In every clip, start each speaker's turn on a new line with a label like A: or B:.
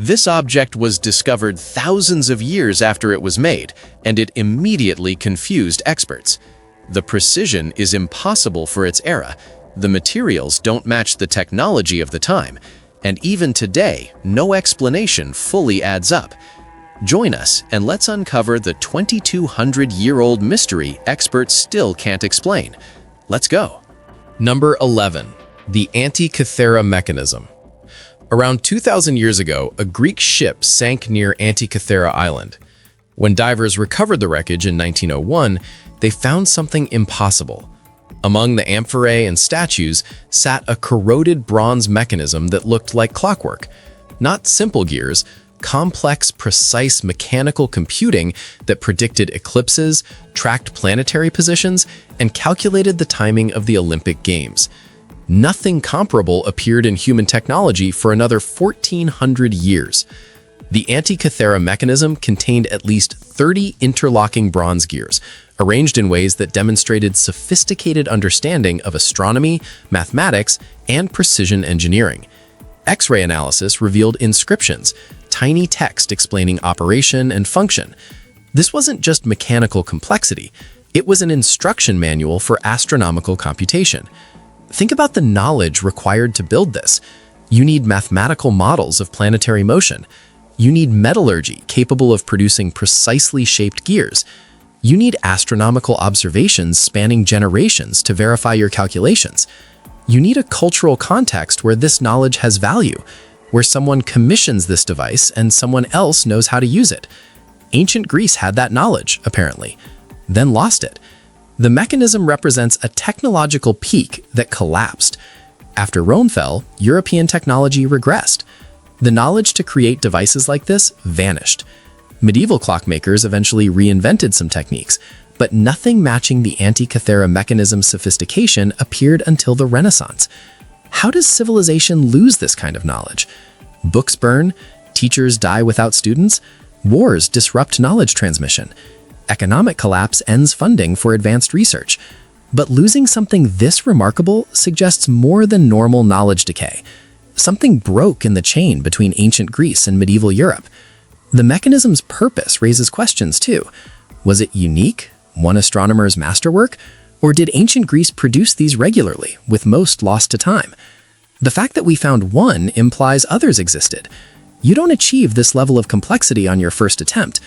A: This object was discovered thousands of years after it was made, and it immediately confused experts. The precision is impossible for its era, the materials don't match the technology of the time, and even today, no explanation fully adds up. Join us and let's uncover the 2,200-year-old mystery experts still can't explain. Let's go.
B: Number 11. The Antikythera mechanism. Around 2,000 years ago, a Greek ship sank near Antikythera Island. When divers recovered the wreckage in 1901, they found something impossible. Among the amphorae and statues sat a corroded bronze mechanism that looked like clockwork. Not simple gears, complex, precise mechanical computing that predicted eclipses, tracked planetary positions, and calculated the timing of the Olympic Games. Nothing comparable appeared in human technology for another 1,400 years. The Antikythera mechanism contained at least 30 interlocking bronze gears, arranged in ways that demonstrated sophisticated understanding of astronomy, mathematics, and precision engineering. X-ray analysis revealed inscriptions, tiny text explaining operation and function. This wasn't just mechanical complexity, it was an instruction manual for astronomical computation. Think about the knowledge required to build this. You need mathematical models of planetary motion. You need metallurgy capable of producing precisely shaped gears. You need astronomical observations spanning generations to verify your calculations. You need a cultural context where this knowledge has value, where someone commissions this device and someone else knows how to use it. Ancient Greece had that knowledge, apparently, then lost it. The mechanism represents a technological peak that collapsed. After Rome fell, European technology regressed. The knowledge to create devices like this vanished. Medieval clockmakers eventually reinvented some techniques, but nothing matching the Antikythera mechanism's sophistication appeared until the Renaissance. How does civilization lose this kind of knowledge? Books burn, teachers die without students, wars disrupt knowledge transmission. Economic collapse ends funding for advanced research. But losing something this remarkable suggests more than normal knowledge decay. Something broke in the chain between ancient Greece and medieval Europe. The mechanism's purpose raises questions too. Was it unique, one astronomer's masterwork, or did ancient Greece produce these regularly, with most lost to time? The fact that we found one implies others existed. You don't achieve this level of complexity on your first attempt.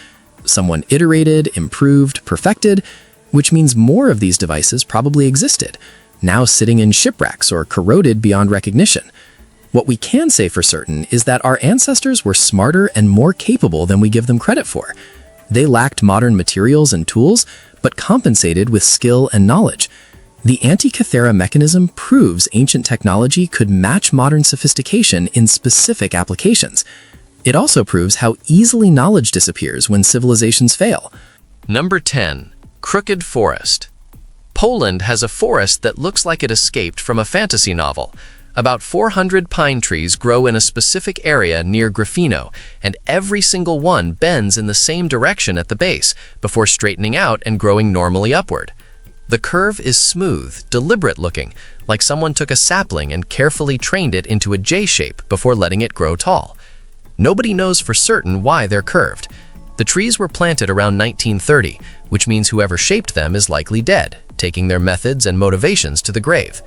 B: Someone iterated, improved, perfected, which means more of these devices probably existed, now sitting in shipwrecks or corroded beyond recognition. What we can say for certain is that our ancestors were smarter and more capable than we give them credit for. They lacked modern materials and tools, but compensated with skill and knowledge. The Antikythera mechanism proves ancient technology could match modern sophistication in specific applications. It also proves how easily knowledge disappears when civilizations fail.
C: Number 10. Crooked Forest. Poland has a forest that looks like it escaped from a fantasy novel. About 400 pine trees grow in a specific area near Gryfino, and every single one bends in the same direction at the base, before straightening out and growing normally upward. The curve is smooth, deliberate-looking, like someone took a sapling and carefully trained it into a J shape before letting it grow tall. Nobody knows for certain why they're curved. The trees were planted around 1930, which means whoever shaped them is likely dead, taking their methods and motivations to the grave.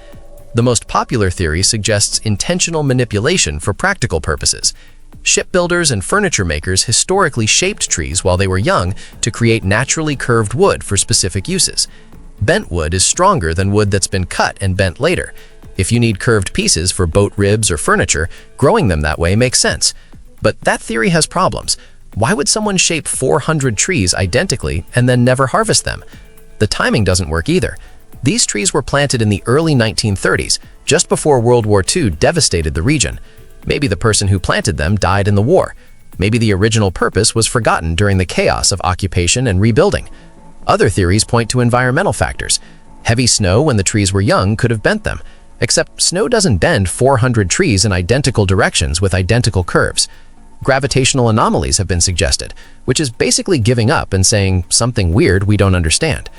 C: The most popular theory suggests intentional manipulation for practical purposes. Shipbuilders and furniture makers historically shaped trees while they were young to create naturally curved wood for specific uses. Bent wood is stronger than wood that's been cut and bent later. If you need curved pieces for boat ribs or furniture, growing them that way makes sense. But that theory has problems. Why would someone shape 400 trees identically and then never harvest them? The timing doesn't work either. These trees were planted in the early 1930s, just before World War II devastated the region. Maybe the person who planted them died in the war. Maybe the original purpose was forgotten during the chaos of occupation and rebuilding. Other theories point to environmental factors. Heavy snow when the trees were young could have bent them, except snow doesn't bend 400 trees in identical directions with identical curves. Gravitational anomalies have been suggested, which is basically giving up and saying something weird we don't understand.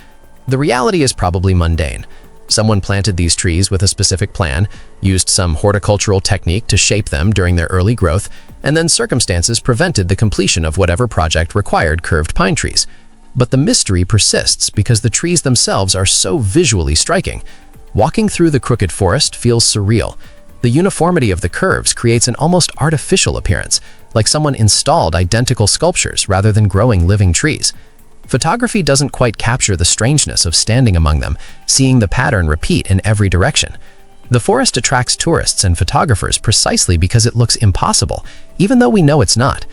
C: The reality is probably mundane. Someone planted these trees with a specific plan, used some horticultural technique to shape them during their early growth, and then circumstances prevented the completion of whatever project required curved pine trees. But the mystery persists because the trees themselves are so visually striking. Walking through the crooked forest feels surreal. The uniformity of the curves creates an almost artificial appearance, like someone installed identical sculptures rather than growing living trees. Photography doesn't quite capture the strangeness of standing among them, seeing the pattern repeat in every direction. The forest attracts tourists and photographers precisely because it looks impossible, even though we know it's not.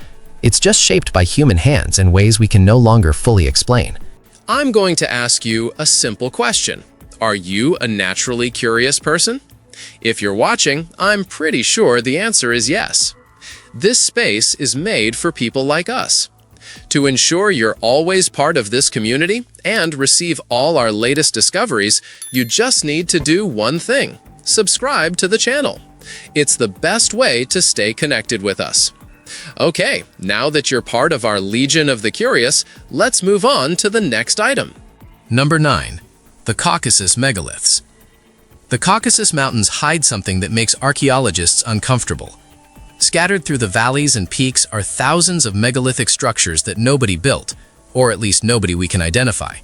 C: It's just shaped by human hands in ways we can no longer fully explain.
A: I'm going to ask you a simple question. Are you a naturally curious person? If you're watching, I'm pretty sure the answer is yes. This space is made for people like us. To ensure you're always part of this community and receive all our latest discoveries, you just need to do one thing: subscribe to the channel. It's the best way to stay connected with us. Okay, now that you're part of our Legion of the Curious, let's move on to the next item.
B: Number 9. The Caucasus megaliths. The Caucasus Mountains hide something that makes archaeologists uncomfortable. Scattered through the valleys and peaks are thousands of megalithic structures that nobody built, or at least nobody we can identify.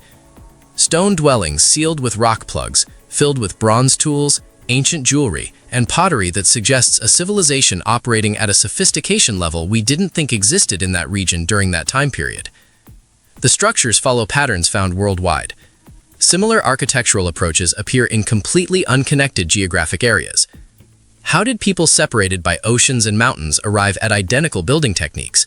B: Stone dwellings sealed with rock plugs, filled with bronze tools, ancient jewelry, and pottery that suggests a civilization operating at a sophistication level we didn't think existed in that region during that time period. The structures follow patterns found worldwide. Similar architectural approaches appear in completely unconnected geographic areas. How did people separated by oceans and mountains arrive at identical building techniques?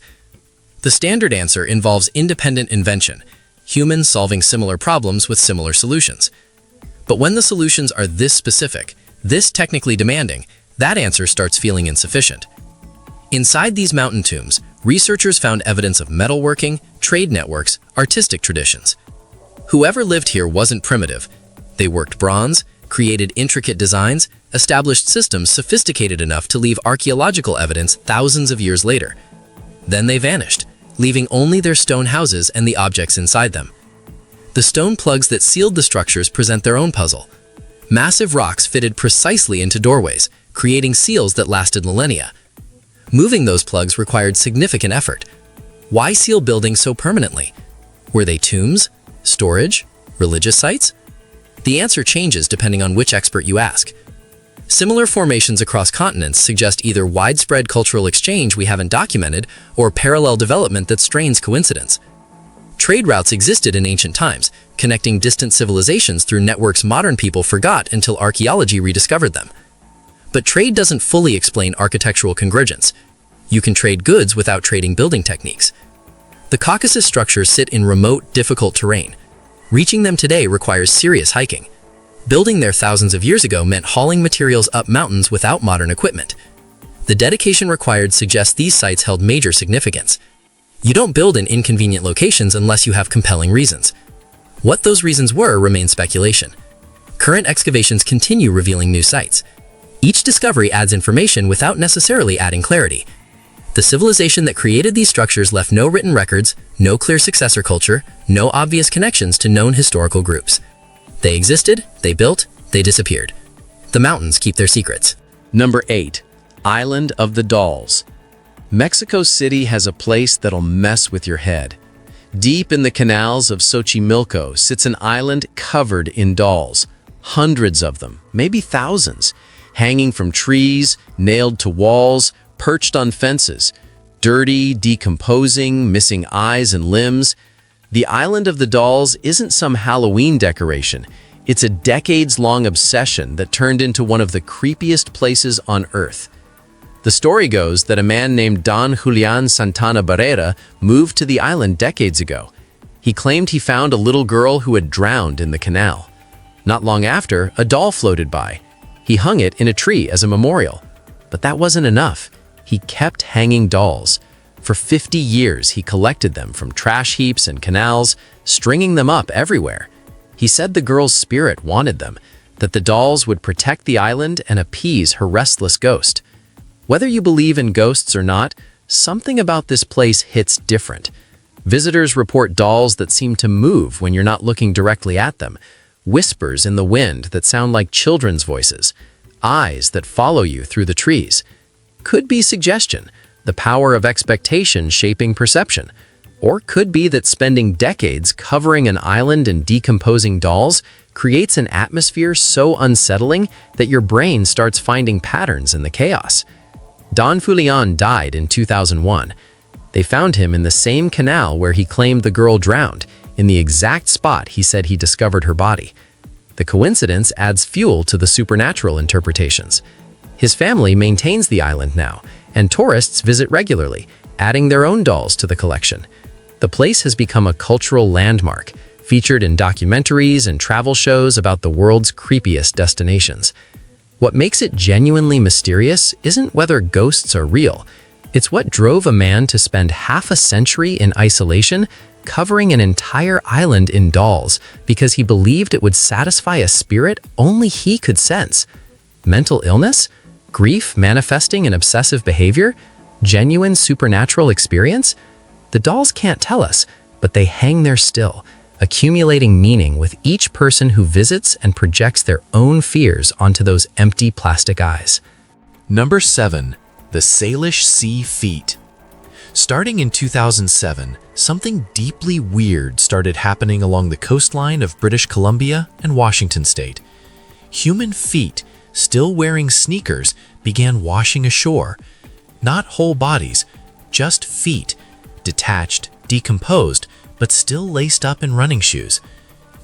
B: The standard answer involves independent invention, humans solving similar problems with similar solutions. But when the solutions are this specific, this technically demanding, that answer starts feeling insufficient. Inside these mountain tombs, researchers found evidence of metalworking, trade networks, artistic traditions. Whoever lived here wasn't primitive. They worked bronze, created intricate designs, established systems sophisticated enough to leave archaeological evidence thousands of years later. Then they vanished, leaving only their stone houses and the objects inside them. The stone plugs that sealed the structures present their own puzzle. Massive rocks fitted precisely into doorways, creating seals that lasted millennia. Moving those plugs required significant effort. Why seal buildings so permanently? Were they tombs, storage, religious sites? The answer changes depending on which expert you ask. Similar formations across continents suggest either widespread cultural exchange we haven't documented or parallel development that strains coincidence. Trade routes existed in ancient times, connecting distant civilizations through networks modern people forgot until archaeology rediscovered them. But trade doesn't fully explain architectural convergence. You can trade goods without trading building techniques. The Caucasus structures sit in remote, difficult terrain. Reaching them today requires serious hiking. Building there thousands of years ago meant hauling materials up mountains without modern equipment. The dedication required suggests these sites held major significance. You don't build in inconvenient locations unless you have compelling reasons. What those reasons were remains speculation. Current excavations continue revealing new sites. Each discovery adds information without necessarily adding clarity. The civilization that created these structures left no written records, no clear successor culture, no obvious connections to known historical groups. They existed, they built, they disappeared. The mountains keep their secrets.
A: Number 8. Island of the Dolls. Mexico City has a place that'll mess with your head. Deep in the canals of Xochimilco sits an island covered in dolls. Hundreds of them, maybe thousands, hanging from trees, nailed to walls, perched on fences, dirty, decomposing, missing eyes and limbs. The Island of the Dolls isn't some Halloween decoration. It's a decades-long obsession that turned into one of the creepiest places on Earth. The story goes that a man named Don Julian Santana Barrera moved to the island decades ago. He claimed he found a little girl who had drowned in the canal. Not long after, a doll floated by. He hung it in a tree as a memorial. But that wasn't enough. He kept hanging dolls. For 50 years, he collected them from trash heaps and canals, stringing them up everywhere. He said the girl's spirit wanted them, that the dolls would protect the island and appease her restless ghost. Whether you believe in ghosts or not, something about this place hits different. Visitors report dolls that seem to move when you're not looking directly at them,
B: whispers in the wind that sound like children's voices, eyes that follow you through the trees. Could be suggestion, the power of expectation shaping perception. Or could be that spending decades covering an island in decomposing dolls creates an atmosphere so unsettling that your brain starts finding patterns in the chaos. Don Fulian died in 2001. They found him in the same canal where he claimed the girl drowned, in the exact spot he said he discovered her body. The coincidence adds fuel to the supernatural interpretations. His family maintains the island now, and tourists visit regularly, adding their own dolls to the collection. The place has become a cultural landmark, featured in documentaries and travel shows about the world's creepiest destinations. What makes it genuinely mysterious isn't whether ghosts are real. It's what drove a man to spend half a century in isolation, covering an entire island in dolls because he believed it would satisfy a spirit only he could sense. Mental illness? Grief manifesting in obsessive behavior? Genuine supernatural experience? The dolls can't tell us, but they hang there still, accumulating meaning with each person who visits and projects their own fears onto those empty plastic eyes.
D: Number 7. The Salish Sea Feet. Starting in 2007, something deeply weird started happening along the coastline of British Columbia and Washington state. Human feet, still wearing sneakers, began washing ashore. Not whole bodies, just feet, detached, decomposed, but still laced up in running shoes.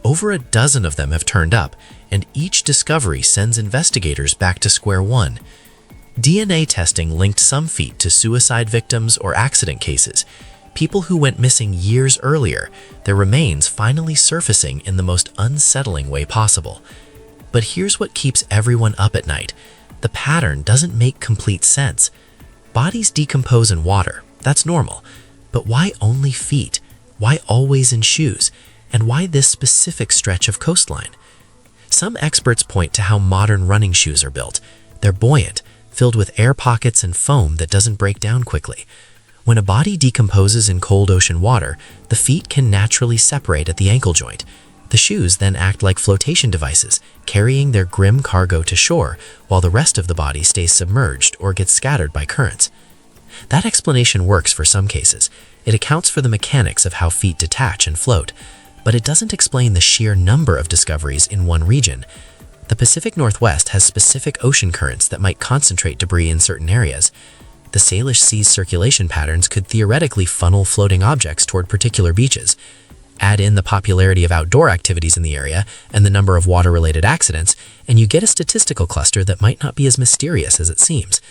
D: Over a dozen of them have turned up, and each discovery sends investigators back to square one. DNA testing linked some feet to suicide victims or accident cases, people who went missing years earlier, their remains finally surfacing in the most unsettling way possible. But here's what keeps everyone up at night. The pattern doesn't make complete sense. Bodies decompose in water, that's normal. But why only feet? Why always in shoes? And why this specific stretch of coastline? Some experts point to how modern running shoes are built. They're buoyant, filled with air pockets and foam that doesn't break down quickly. When a body decomposes in cold ocean water, the feet can naturally separate at the ankle joint. The shoes then act like flotation devices, carrying their grim cargo to shore, while the rest of the body stays submerged or gets scattered by currents. That explanation works for some cases. It accounts for the mechanics of how feet detach and float, but it doesn't explain the sheer number of discoveries in one region. The Pacific Northwest has specific ocean currents that might concentrate debris in certain areas. The Salish Sea's circulation patterns could theoretically funnel floating objects toward particular beaches. Add in the popularity of outdoor activities in the area and the number of water-related accidents, and you get a statistical cluster that might not be as mysterious as it seems.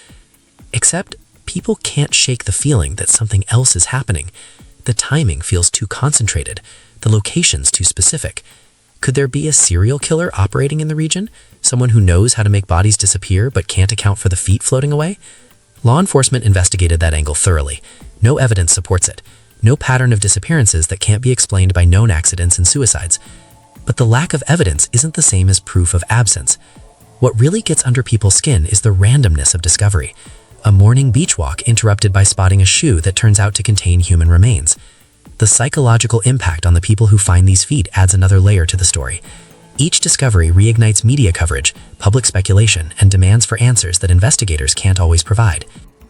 D: Except, people can't shake the feeling that something else is happening. The timing feels too concentrated, the location's too specific. Could there be a serial killer operating in the region? Someone who knows how to make bodies disappear but can't account for the feet floating away? Law enforcement investigated that angle thoroughly. No evidence supports it. No pattern of disappearances that can't be explained by known accidents and suicides. But the lack of evidence isn't the same as proof of absence. What really gets under people's skin is the randomness of discovery. A morning beach walk interrupted by spotting a shoe that turns out to contain human remains. The psychological impact on the people who find these feet adds another layer to the story. Each discovery reignites media coverage, public speculation, and demands for answers that investigators can't always provide.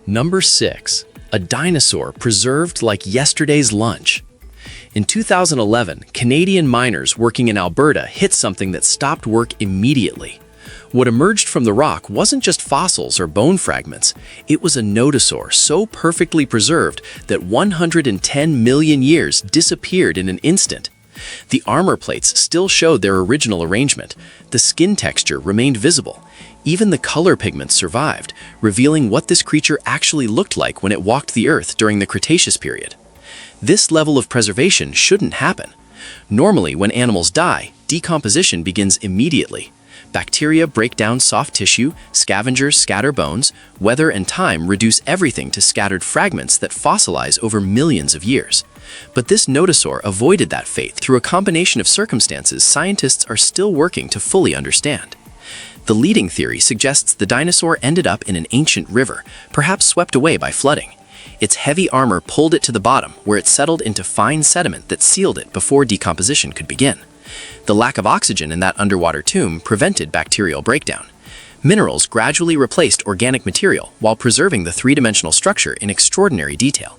A: Number 6. A dinosaur preserved like yesterday's lunch. In 2011, Canadian miners working in Alberta hit something that stopped work immediately. What emerged from the rock wasn't just fossils or bone fragments. It was a nodosaur so perfectly preserved that 110 million years disappeared in an instant. The armor plates still showed their original arrangement. The skin texture remained visible. Even the color pigments survived, revealing what this creature actually looked like when it walked the Earth during the Cretaceous period. This level of preservation shouldn't happen. Normally, when animals die, decomposition begins immediately. Bacteria break down soft tissue, scavengers scatter bones, weather and time reduce everything to scattered fragments that fossilize over millions of years. But this nodosaur avoided that fate through a combination of circumstances scientists are still working to fully understand. The leading theory suggests the dinosaur ended up in an ancient river, perhaps swept away by flooding. Its heavy armor pulled it to the bottom, where it settled into fine sediment that sealed it before decomposition could begin.
C: The lack of oxygen in that underwater tomb prevented bacterial breakdown. Minerals gradually replaced organic material while preserving the three-dimensional structure in extraordinary detail.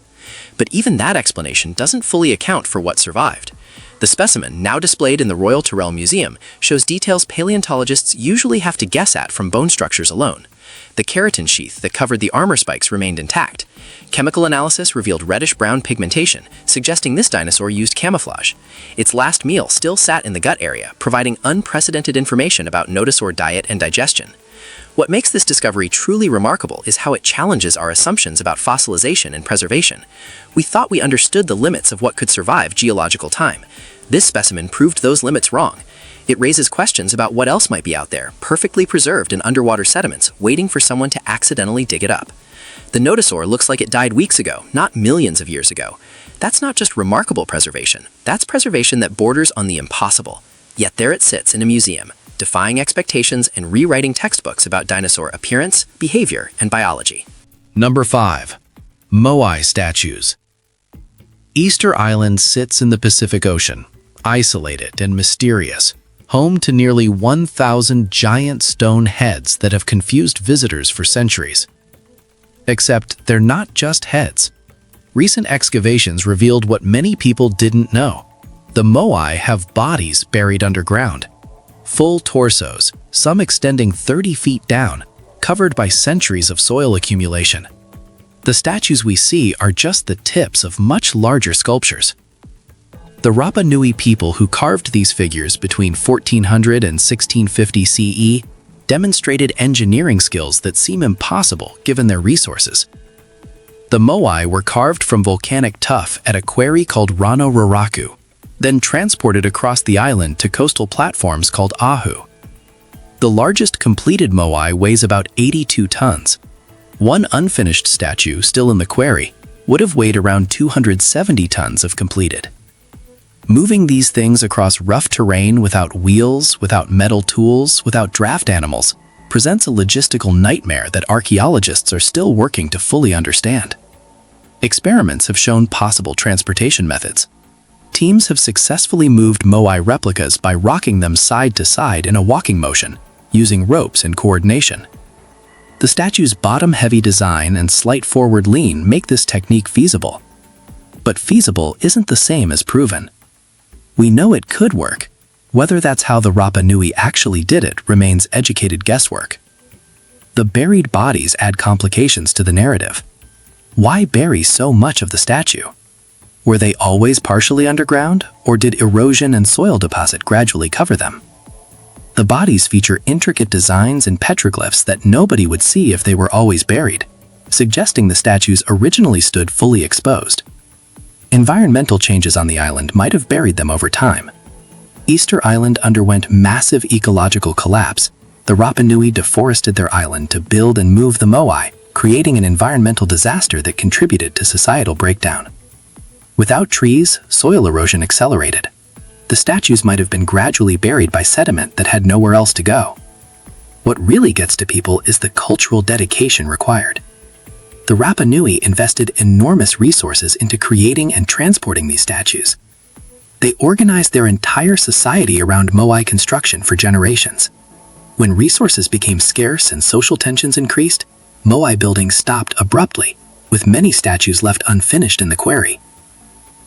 C: But even that explanation doesn't fully account for what survived. The specimen, now displayed in the Royal Tyrrell Museum, shows details paleontologists usually have to guess at from bone structures alone. The keratin sheath that covered the armor spikes remained intact. Chemical analysis revealed reddish-brown pigmentation, suggesting this dinosaur used camouflage. Its last meal still sat in the gut area, providing unprecedented information about nodosaur diet and digestion. What makes this discovery truly remarkable is how it challenges our assumptions about fossilization and preservation. We thought we understood the limits of what could survive geological time. This specimen proved those limits wrong. It raises questions about what else might be out there, perfectly preserved in underwater sediments, waiting for someone to accidentally dig it up. The nodosaur looks like it died weeks ago, not millions of years ago. That's not just remarkable preservation. That's preservation that borders on the impossible. Yet there it sits in a museum, defying expectations and rewriting textbooks about dinosaur appearance, behavior, and biology.
B: Number 5. Moai statues. Easter Island sits in the Pacific Ocean, isolated and mysterious, home to nearly 1,000 giant stone heads that have confused visitors for centuries. Except they're not just heads. Recent excavations revealed what many people didn't know. The Moai have bodies buried underground. Full torsos, some extending 30 feet down, covered by centuries of soil accumulation. The statues we see are just the tips of much larger sculptures. The Rapa Nui people who carved these figures between 1400 and 1650 CE demonstrated engineering skills that seem impossible given their resources. The Moai were carved from volcanic tuff at a quarry called Rano Raraku, then transported across the island to coastal platforms called Ahu. The largest completed Moai weighs about 82 tons. One unfinished statue, still in the quarry, would have weighed around 270 tons if completed. Moving these things across rough terrain without wheels, without metal tools, without draft animals, presents a logistical nightmare that archaeologists are still working to fully understand. Experiments have shown possible transportation methods. Teams have successfully moved Moai replicas by rocking them side to side in a walking motion, using ropes and coordination. The statue's bottom-heavy design and slight forward lean make this technique feasible. But feasible isn't the same as proven. We know it could work. Whether that's how the Rapa Nui actually did it remains educated guesswork. The buried bodies add complications to the narrative. Why bury so much of the statue? Were they always partially underground, or did erosion and soil deposit gradually cover them? The bodies feature intricate designs and petroglyphs that nobody would see if they were always buried, suggesting the statues originally stood fully exposed. Environmental changes on the island might have buried them over time. Easter Island underwent massive ecological collapse. The Rapa Nui deforested their island to build and move the Moai, creating an environmental disaster that contributed to societal breakdown. Without trees, soil erosion accelerated. The statues might have been gradually buried by sediment that had nowhere else to go. What really gets to people is the cultural dedication required. The Rapa Nui invested enormous resources into creating and transporting these statues. They organized their entire society around Moai construction for generations. When resources became scarce and social tensions increased, Moai building stopped abruptly, with many statues left unfinished in the quarry.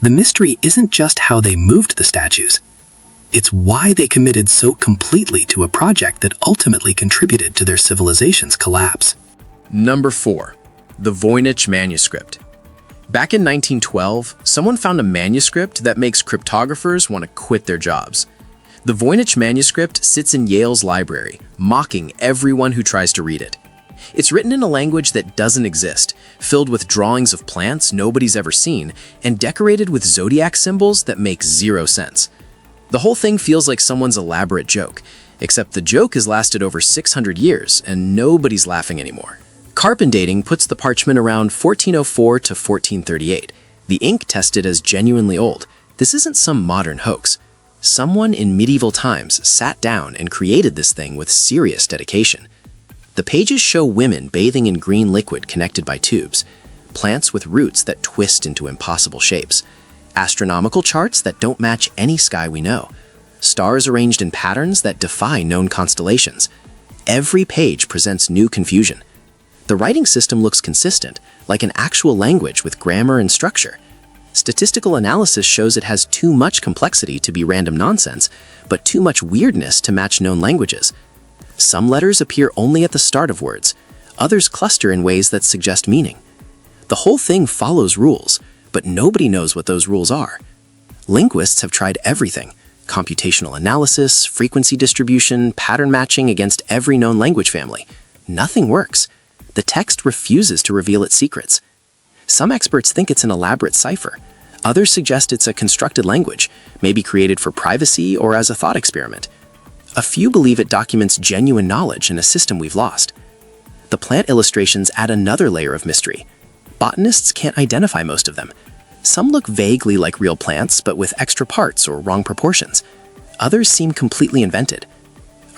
B: The mystery isn't just how they moved the statues. It's why they committed so completely to a project that ultimately contributed to their civilization's collapse.
A: Number 4. The Voynich manuscript. Back in 1912, someone found a manuscript that makes cryptographers want to quit their jobs. The Voynich manuscript sits in Yale's library, mocking everyone who tries to read it. It's written in a language that doesn't exist, filled with drawings of plants nobody's ever seen, and decorated with zodiac symbols that make zero sense. The whole thing feels like someone's elaborate joke, except the joke has lasted over 600 years and nobody's laughing anymore. Carbon dating puts the parchment around 1404 to 1438. The ink tested as genuinely old. This isn't some modern hoax. Someone in medieval times sat down and created this thing with serious dedication. The pages show women bathing in green liquid connected by tubes, plants with roots that twist into impossible shapes, astronomical charts that don't match any sky we know,
E: stars arranged in patterns that defy known constellations. Every page presents new confusion. The writing system looks consistent, like an actual language with grammar and structure. Statistical analysis shows it has too much complexity to be random nonsense, but too much weirdness to match known languages. Some letters appear only at the start of words. Others cluster in ways that suggest meaning. The whole thing follows rules, but nobody knows what those rules are. Linguists have tried everything: computational analysis, frequency distribution, pattern matching against every known language family. Nothing works. The text refuses to reveal its secrets. Some experts think it's an elaborate cipher. Others suggest it's a constructed language, maybe created for privacy or as a thought experiment. A few believe it documents genuine knowledge in a system we've lost. The plant illustrations add another layer of mystery. Botanists can't identify most of them. Some look vaguely like real plants, but with extra parts or wrong proportions. Others seem completely invented.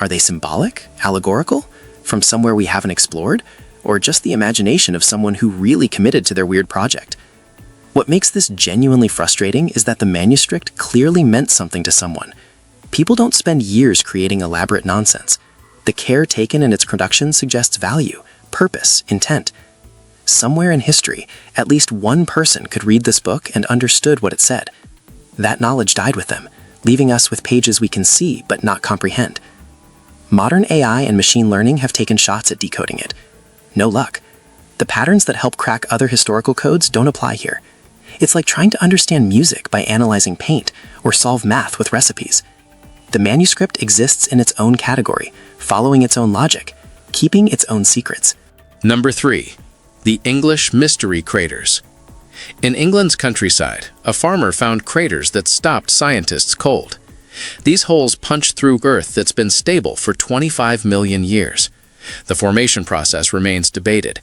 E: Are they symbolic, allegorical, from somewhere we haven't explored, or just the imagination of someone who really committed to their weird project? What makes this genuinely frustrating is that the manuscript clearly meant something to someone. People don't spend years creating elaborate nonsense. The care taken in its production suggests value, purpose, intent. Somewhere in history, at least one person could read this book and understood what it said. That knowledge died with them, leaving us with pages we can see but not comprehend. Modern AI and machine learning have taken shots at decoding it. No luck. The patterns that help crack other historical codes don't apply here. It's like trying to understand music by analyzing paint or solve math with recipes. The manuscript exists in its own category, following its own logic, keeping its own secrets.
B: Number 3. The English mystery craters. In England's countryside, a farmer found craters that stopped scientists cold. These holes punched through earth that's been stable for 25 million years. The formation process remains debated.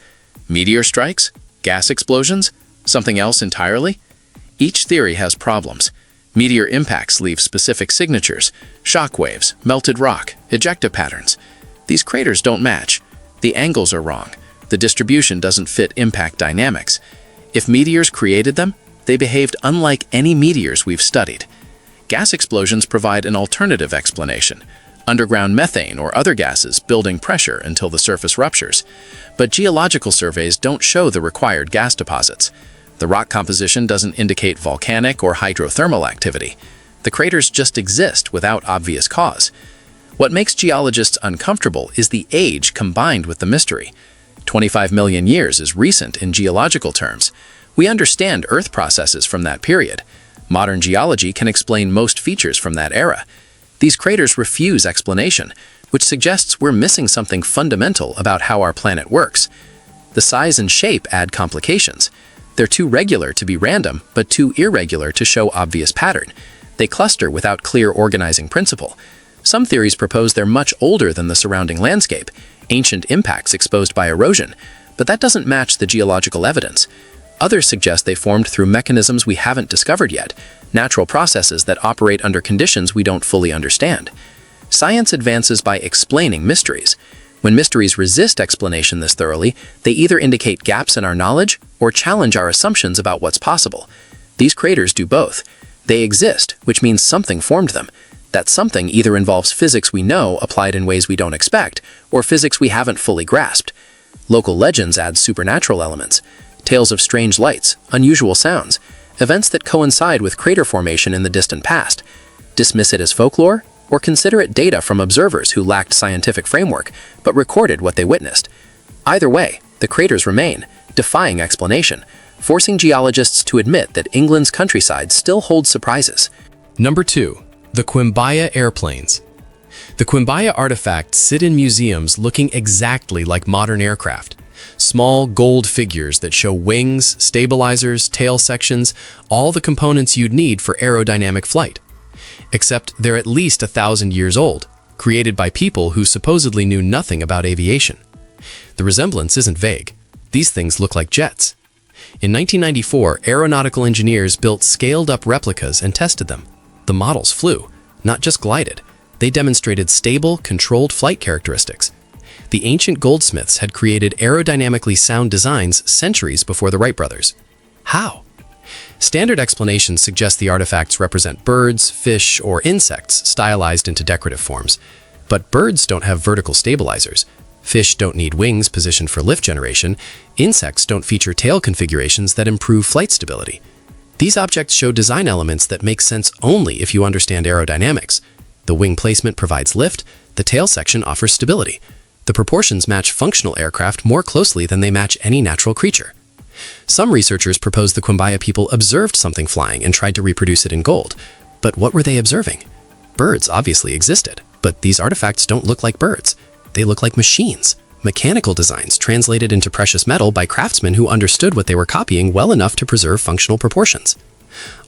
B: Meteor strikes? Gas explosions? Something else entirely? Each theory has problems. Meteor impacts leave specific signatures: shock waves, melted rock, ejecta patterns. These craters don't match. The angles are wrong. The distribution doesn't fit impact dynamics. If meteors created them, they behaved unlike any meteors we've studied. Gas explosions provide an alternative explanation: underground methane or other gases building pressure until the surface ruptures. But geological surveys don't show the required gas deposits. The rock composition doesn't indicate volcanic or hydrothermal activity. The craters just exist without obvious cause. What makes geologists uncomfortable is the age combined with the mystery. 25 million years is recent in geological terms. We understand Earth processes from that period. Modern geology can explain most features from that era. These craters refuse explanation, which suggests we're missing something fundamental about how our planet works. The size and shape add complications. They're too regular to be random, but too irregular to show obvious pattern. They cluster without clear organizing principle. Some theories propose they're much older than the surrounding landscape, ancient impacts exposed by erosion, but that doesn't match the geological evidence. Others suggest they formed through mechanisms we haven't discovered yet, natural processes that operate under conditions we don't fully understand. Science advances by explaining mysteries. When mysteries resist explanation this thoroughly, they either indicate gaps in our knowledge or challenge our assumptions about what's possible. These craters do both. They exist, which means something formed them. That something either involves physics we know applied in ways we don't expect, or physics we haven't fully grasped. Local legends add supernatural elements: tales of strange lights, unusual sounds, events that coincide with crater formation in the distant past. Dismiss it as folklore, or consider it data from observers who lacked scientific framework, but recorded what they witnessed. Either way, the craters remain, defying explanation, forcing geologists to admit that England's countryside still holds surprises.
D: Number 2. The Quimbaya airplanes.
B: The Quimbaya artifacts sit in museums looking exactly like modern aircraft. Small gold figures that show wings, stabilizers, tail sections, all the components you'd need for aerodynamic flight. Except they're at least 1,000 years old, created by people who supposedly knew nothing about aviation. The resemblance isn't vague. These things look like jets. In 1994, aeronautical engineers built scaled-up replicas and tested them. The models flew, not just glided. They demonstrated stable, controlled flight characteristics. The ancient goldsmiths had created aerodynamically sound designs centuries before the Wright brothers. How? Standard explanations suggest the artifacts represent birds, fish, or insects stylized into decorative forms. But birds don't have vertical stabilizers. Fish don't need wings positioned for lift generation. Insects don't feature tail configurations that improve flight stability. These objects show design elements that make sense only if you understand aerodynamics. The wing placement provides lift, the tail section offers stability. The proportions match functional aircraft more closely than they match any natural creature. Some researchers propose the Quimbaya people observed something flying and tried to reproduce it in gold. But what were they observing? Birds obviously existed, but these artifacts don't look like birds. They look like machines, mechanical designs translated into precious metal by craftsmen who understood what they were copying well enough to preserve functional proportions.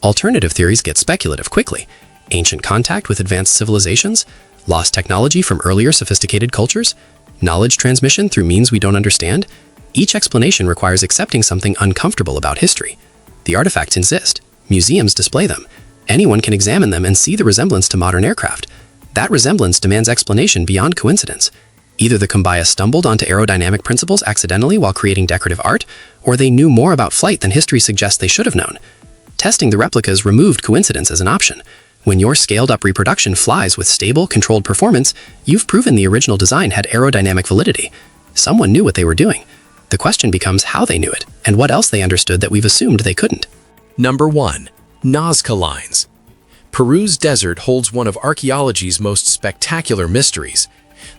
B: Alternative theories get speculative quickly. Ancient contact with advanced civilizations, lost technology from earlier sophisticated cultures, knowledge transmission through means we don't understand. Each explanation requires accepting something uncomfortable about history. The artifacts exist. Museums display them. Anyone can examine them and see the resemblance to modern aircraft. That resemblance demands explanation beyond coincidence. Either the Quimbaya stumbled onto aerodynamic principles accidentally while creating decorative art, or they knew more about flight than history suggests they should have known. Testing the replicas removed coincidence as an option. When your scaled-up reproduction flies with stable, controlled performance, you've proven the original design had aerodynamic validity. Someone knew what they were doing. The question becomes how they knew it, and what else they understood that we've assumed they couldn't.
D: Number 1. Nazca Lines. Peru's desert holds one of archaeology's most spectacular mysteries.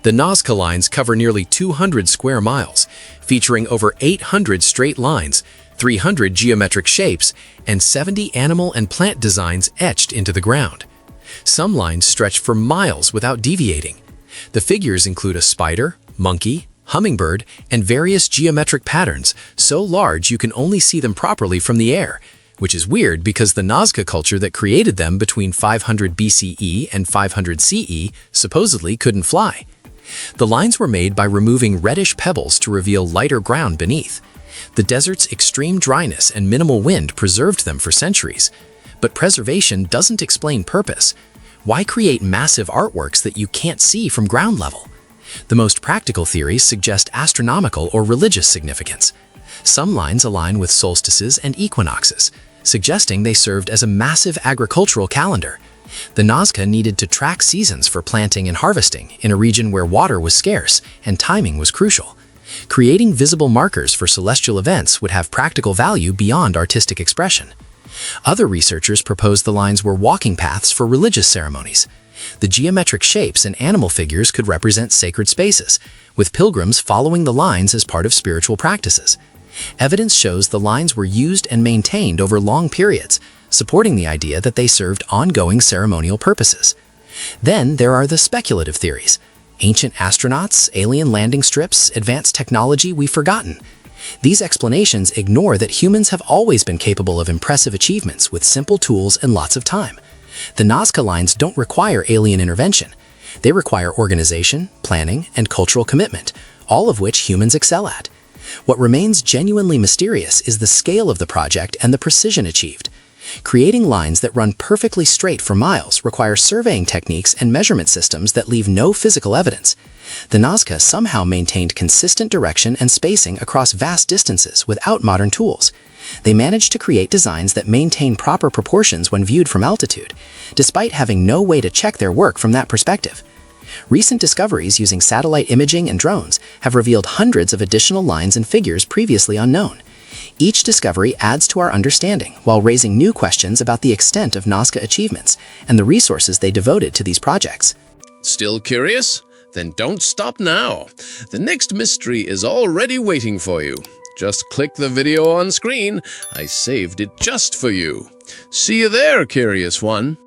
D: The Nazca Lines cover nearly 200 square miles, featuring over 800 straight lines, 300 geometric shapes, and 70 animal and plant designs etched into the ground. Some lines stretch for miles without deviating. The figures include a spider, monkey, hummingbird, and various geometric patterns so large you can only see them properly from the air, which is weird because the Nazca culture that created them between 500 BCE and 500 CE supposedly couldn't fly. The lines were made by removing reddish pebbles to reveal lighter ground beneath. The desert's extreme dryness and minimal wind preserved them for centuries. But preservation doesn't explain purpose. Why create massive artworks that you can't see from ground level? The most practical theories suggest astronomical or religious significance. Some lines align with solstices and equinoxes, suggesting they served as a massive agricultural calendar. The Nazca needed to track seasons for planting and harvesting in a region where water was scarce and timing was crucial. Creating visible markers for celestial events would have practical value beyond artistic expression. Other researchers propose the lines were walking paths for religious ceremonies. The geometric shapes and animal figures could represent sacred spaces, with pilgrims following the lines as part of spiritual practices. Evidence shows the lines were used and maintained over long periods, supporting the idea that they served ongoing ceremonial purposes. Then there are the speculative theories. Ancient astronauts, alien landing strips, advanced technology we've forgotten. These explanations ignore that humans have always been capable of impressive achievements with simple tools and lots of time. The Nazca lines don't require alien intervention. They require organization, planning, and cultural commitment, all of which humans excel at. What remains genuinely mysterious is the scale of the project and the precision achieved. Creating lines that run perfectly straight for miles requires surveying techniques and measurement systems that leave no physical evidence. The Nazca somehow maintained consistent direction and spacing across vast distances without modern tools. They managed to create designs that maintain proper proportions when viewed from altitude, despite having no way to check their work from that perspective. Recent discoveries using satellite imaging and drones have revealed hundreds of additional lines and figures previously unknown. Each discovery adds to our understanding while raising new questions about the extent of Nazca achievements and the resources they devoted to these projects.
F: Still curious? Then don't stop now. The next mystery is already waiting for you. Just click the video on screen. I saved it just for you. See you there, curious one.